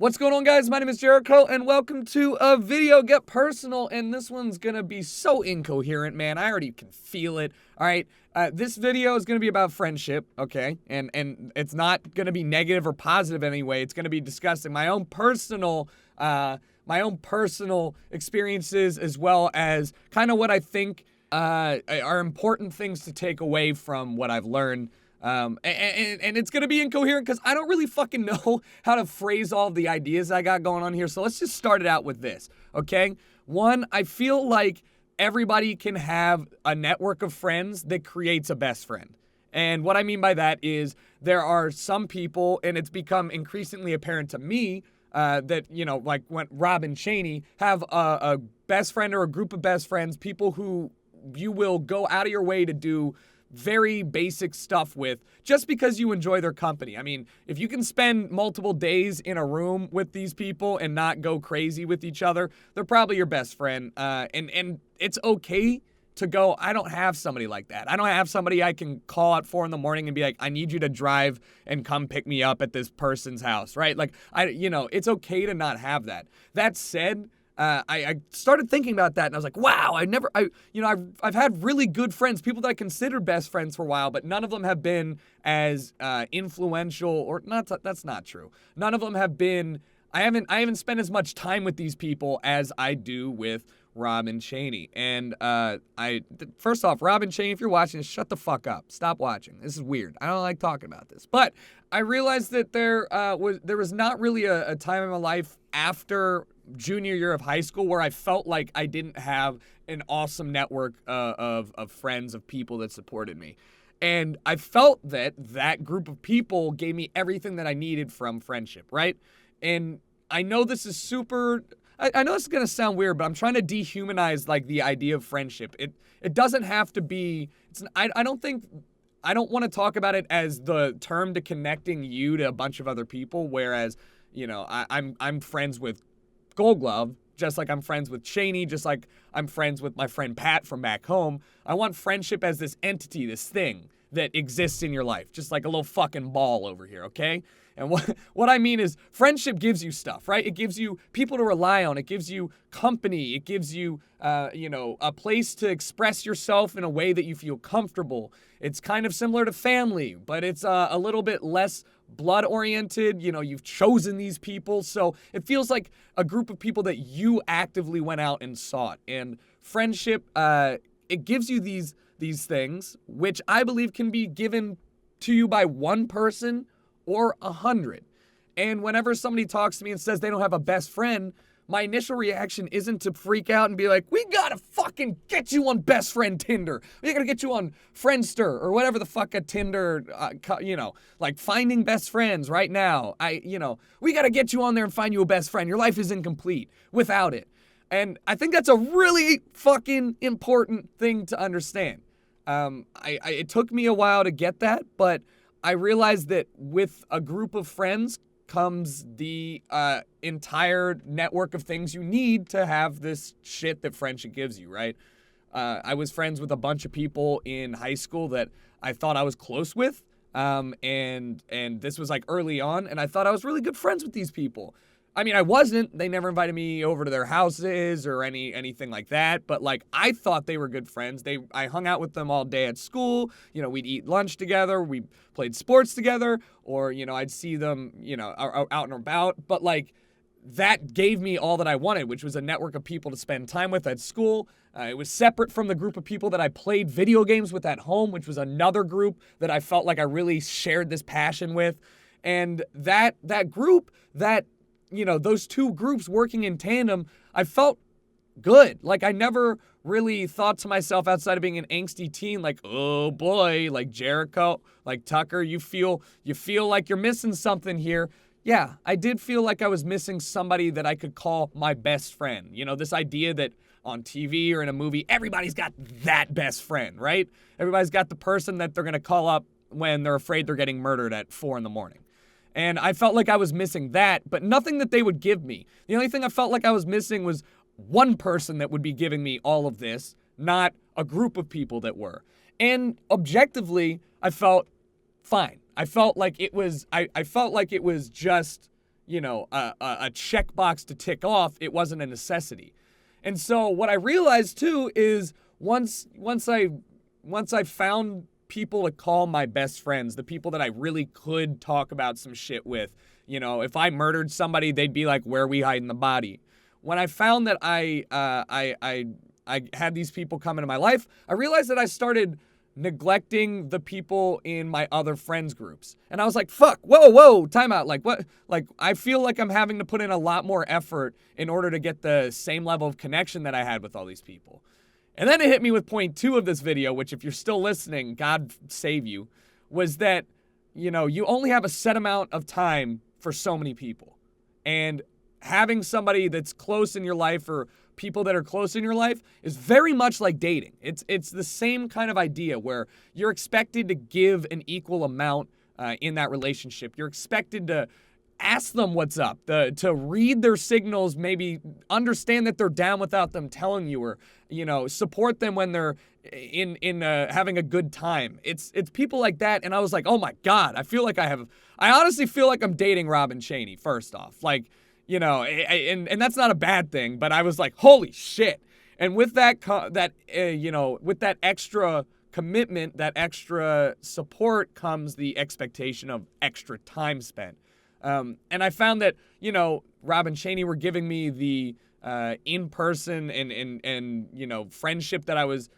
What's going on, guys? My name is Jericho, and welcome to a video Get Personal, and this one's gonna be so incoherent, man. I already can feel it. All right, this video is gonna be about friendship, okay? And it's not gonna be negative or positive anyway. It's gonna be discussing my own personal experiences, as well as kind of what I think are important things to take away from what I've learned. And it's gonna be incoherent because I don't really fucking know how to phrase all the ideas I got going on here. So let's just start it out with this, okay? One, I feel like everybody can have a network of friends that creates a best friend. And what I mean by that is there are some people, and it's become increasingly apparent to me, that, you know, like when Rob and Cheney have a best friend or a group of best friends, people who you will go out of your way to do very basic stuff with just because you enjoy their company. I mean, if you can spend multiple days in a room with these people and not go crazy with each other, they're probably your best friend. And it's okay to go, I don't have somebody like that. I don't have somebody I can call at 4 a.m. and be like, I need you to drive and come pick me up at this person's house, right? Like, it's okay to not have that. That said, I started thinking about that, and I was like, wow, I've had really good friends, people that I considered best friends for a while, but none of them have been as influential, or not. That's not true. None of them have been. I haven't spent as much time with these people as I do with Rob and Cheney. And first off, Rob and Cheney, if you're watching this, shut the fuck up. Stop watching. This is weird. I don't like talking about this. But I realized that there was not really a time in my life after junior year of high school where I felt like I didn't have an awesome network of friends, of people that supported me. And I felt that group of people gave me everything that I needed from friendship, right? And I know this is super... I know this is going to sound weird, but I'm trying to dehumanize, like, the idea of friendship. It doesn't have to be... I don't want to talk about it as the term to connecting you to a bunch of other people, whereas, you know, I'm friends with Gold Glove, just like I'm friends with Cheney, just like I'm friends with my friend Pat from back home. I want friendship as this entity, this thing that exists in your life, just like a little fucking ball over here, okay? And what I mean is friendship gives you stuff, right? It gives you people to rely on. It gives you company. It gives you, a place to express yourself in a way that you feel comfortable. It's kind of similar to family, but it's a little bit less blood-oriented. You know, you've chosen these people, so it feels like a group of people that you actively went out and sought. And friendship, it gives you these things, which I believe can be given to you by one person or 100. And whenever somebody talks to me and says they don't have a best friend, my initial reaction isn't to freak out and be like, we gotta fucking get you on best friend Tinder. We gotta get you on Friendster or whatever the fuck a Tinder, like finding best friends right now. We gotta get you on there and find you a best friend. Your life is incomplete without it. And I think that's a really fucking important thing to understand. It took me a while to get that, but I realized that with a group of friends comes the entire network of things you need to have this shit that friendship gives you, right? I was friends with a bunch of people in high school that I thought I was close with, and this was like early on, and I thought I was really good friends with these people. I mean, I wasn't. They never invited me over to their houses or anything like that. But, like, I thought they were good friends. I hung out with them all day at school. You know, we'd eat lunch together. We played sports together. Or, you know, I'd see them, you know, out and about. But, like, that gave me all that I wanted, which was a network of people to spend time with at school. It was separate from the group of people that I played video games with at home, which was another group that I felt like I really shared this passion with. And that group, those two groups working in tandem, I felt good. Like, I never really thought to myself outside of being an angsty teen, like, oh boy, like Jericho, like Tucker, you feel like you're missing something here. Yeah, I did feel like I was missing somebody that I could call my best friend. You know, this idea that on TV or in a movie, everybody's got that best friend, right? Everybody's got the person that they're going to call up when they're afraid they're getting murdered at 4 a.m. And I felt like I was missing that, but nothing that they would give me. The only thing I felt like I was missing was one person that would be giving me all of this, not a group of people that were. And objectively, I felt fine. I felt like it was just, a checkbox to tick off. It wasn't a necessity. And so what I realized too is once I found people to call my best friends, the people that I really could talk about some shit with, if I murdered somebody, they'd be like, "Where are we hiding the body?" When I found that I had these people come into my life, I realized that I started neglecting the people in my other friends groups. And I was like, fuck, whoa, time out. Like, what? Like, I feel like I'm having to put in a lot more effort in order to get the same level of connection that I had with all these people. And then it hit me with point 2 of this video, which if you're still listening, God save you, was that, you only have a set amount of time for so many people. And having somebody that's close in your life or people that are close in your life is very much like dating. It's the same kind of idea where you're expected to give an equal amount in that relationship. You're expected to ask them what's up, to read their signals, maybe understand that they're down without them telling you, or support them when they're in having a good time. It's people like that, and I was like, oh my God, I honestly feel like I'm dating Robin Chaney. First off, like, and that's not a bad thing, but I was like, holy shit. And with that with that extra commitment, that extra support comes the expectation of extra time spent. And I found that, Robin Chaney were giving me the in-person and friendship that I was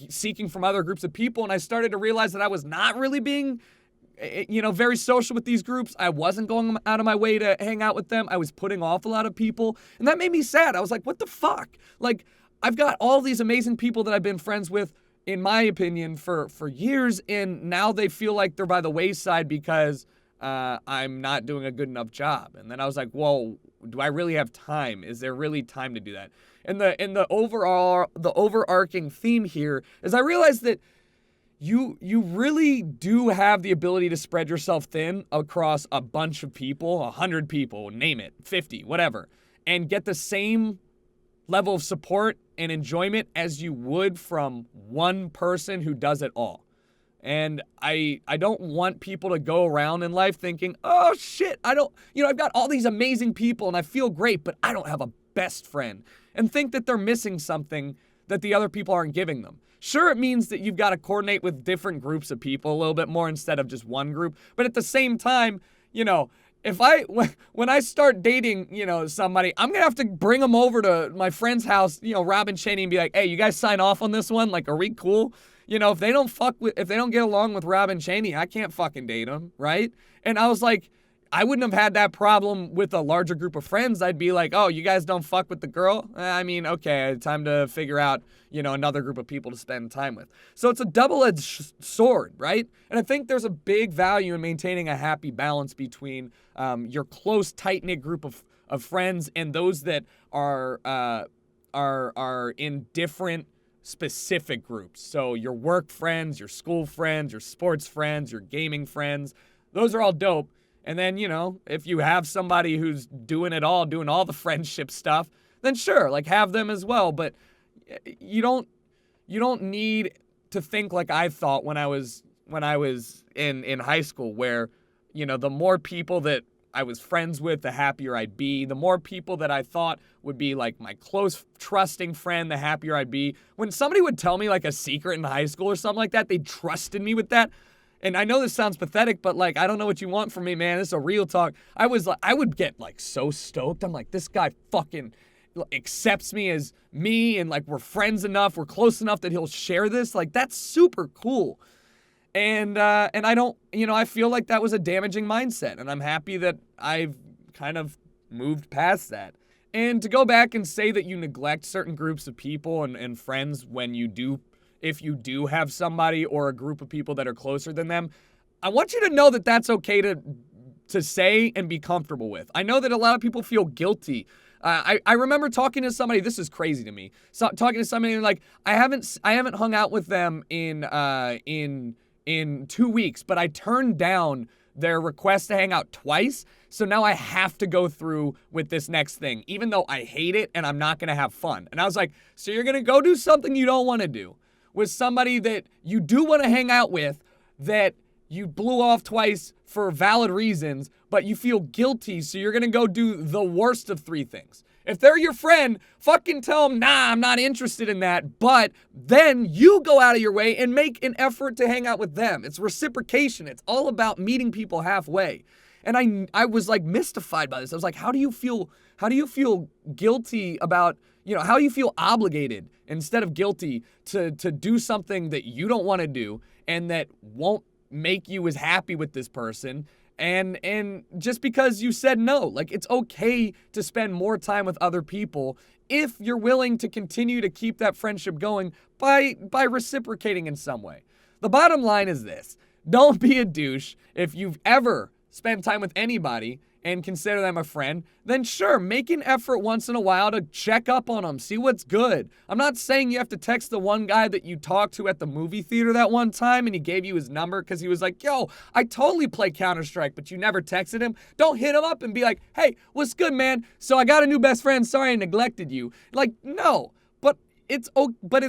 seeking from other groups of people. And I started to realize that I was not really being very social with these groups. I wasn't going out of my way to hang out with them. I was putting off a lot of people. And that made me sad. I was like, what the fuck? Like, I've got all these amazing people that I've been friends with, in my opinion, for years. And now they feel like they're by the wayside because I'm not doing a good enough job. And then I was like, whoa, do I really have time? Is there really time to do that? And the overarching theme here is I realized that you really do have the ability to spread yourself thin across a bunch of people, 100 people, name it, 50, whatever, and get the same level of support and enjoyment as you would from one person who does it all. And I don't want people to go around in life thinking, oh shit, I've got all these amazing people and I feel great, but I don't have a best friend, and think that they're missing something that the other people aren't giving them. Sure, it means that you've got to coordinate with different groups of people a little bit more instead of just one group. But at the same time, when I start dating, somebody, I'm going to have to bring them over to my friend's house, Robin Chaney, and be like, hey, you guys sign off on this one? Like, are we cool? If they don't get along with Robin Chaney, I can't fucking date them, right? And I was like, I wouldn't have had that problem with a larger group of friends. I'd be like, oh, you guys don't fuck with the girl? I mean, okay, time to figure out, another group of people to spend time with. So it's a double-edged sword, right? And I think there's a big value in maintaining a happy balance between your close, tight-knit group of friends and those that are in different specific groups. So your work friends, your school friends, your sports friends, your gaming friends, those are all dope. And then, if you have somebody who's doing it all, doing all the friendship stuff, then sure, like, have them as well. But you don't need to think like I thought when I was in high school, where, the more people that I was friends with, the happier I'd be. The more people that I thought would be like my close, trusting friend, the happier I'd be. When somebody would tell me like a secret in high school or something like that, they trusted me with that. And I know this sounds pathetic, but like, I don't know what you want from me, man. This is a real talk. I would get like so stoked. I'm like, this guy fucking accepts me as me, and like, we're friends enough, we're close enough that he'll share this. Like, that's super cool. And I don't, I feel like that was a damaging mindset, and I'm happy that I've kind of moved past that. And to go back and say that you neglect certain groups of people and friends when you do, if you do have somebody or a group of people that are closer than them, I want you to know that that's okay to say and be comfortable with. I know that a lot of people feel guilty. I remember talking to somebody, this is crazy to me. So, talking to somebody and like, I haven't hung out with them in 2 weeks, but I turned down their request to hang out twice. So now I have to go through with this next thing, even though I hate it and I'm not going to have fun. And I was like, so you're going to go do something you don't want to do with somebody that you do want to hang out with, that you blew off twice for valid reasons, but you feel guilty, so you're gonna go do the worst of three things. If they're your friend, fucking tell them, nah, I'm not interested in that, but then you go out of your way and make an effort to hang out with them. It's reciprocation. It's all about meeting people halfway. And I was like mystified by this. I was like, how do you feel guilty about, how do you feel obligated instead of guilty to do something that you don't want to do and that won't make you as happy with this person? And just because you said no, like, it's okay to spend more time with other people if you're willing to continue to keep that friendship going by reciprocating in some way. The bottom line is this: don't be a douche. If you've ever spent time with anybody and consider them a friend, then sure, make an effort once in a while to check up on them, see what's good. I'm not saying you have to text the one guy that you talked to at the movie theater that one time and he gave you his number because he was like, yo, I totally play Counter-Strike, but you never texted him. Don't hit him up and be like, hey, what's good, man? So I got a new best friend. Sorry I neglected you. Like, no. But it's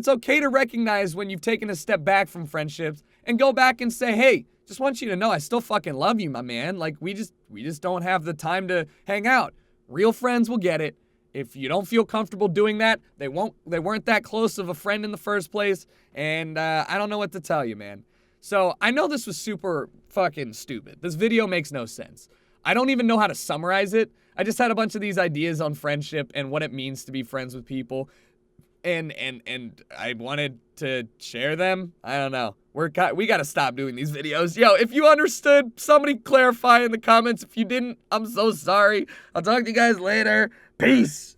okay to recognize when you've taken a step back from friendships and go back and say, hey, just want you to know I still fucking love you, my man. Like, we just don't have the time to hang out. Real friends will get it. If you don't feel comfortable doing that, they weren't that close of a friend in the first place. And I don't know what to tell you, man. So I know this was super fucking stupid. This video makes no sense. I don't even know how to summarize it. I just had a bunch of these ideas on friendship and what it means to be friends with people. And I wanted to share them. I don't know. We gotta stop doing these videos. Yo, if you understood, somebody clarify in the comments. If you didn't, I'm so sorry. I'll talk to you guys later. Peace.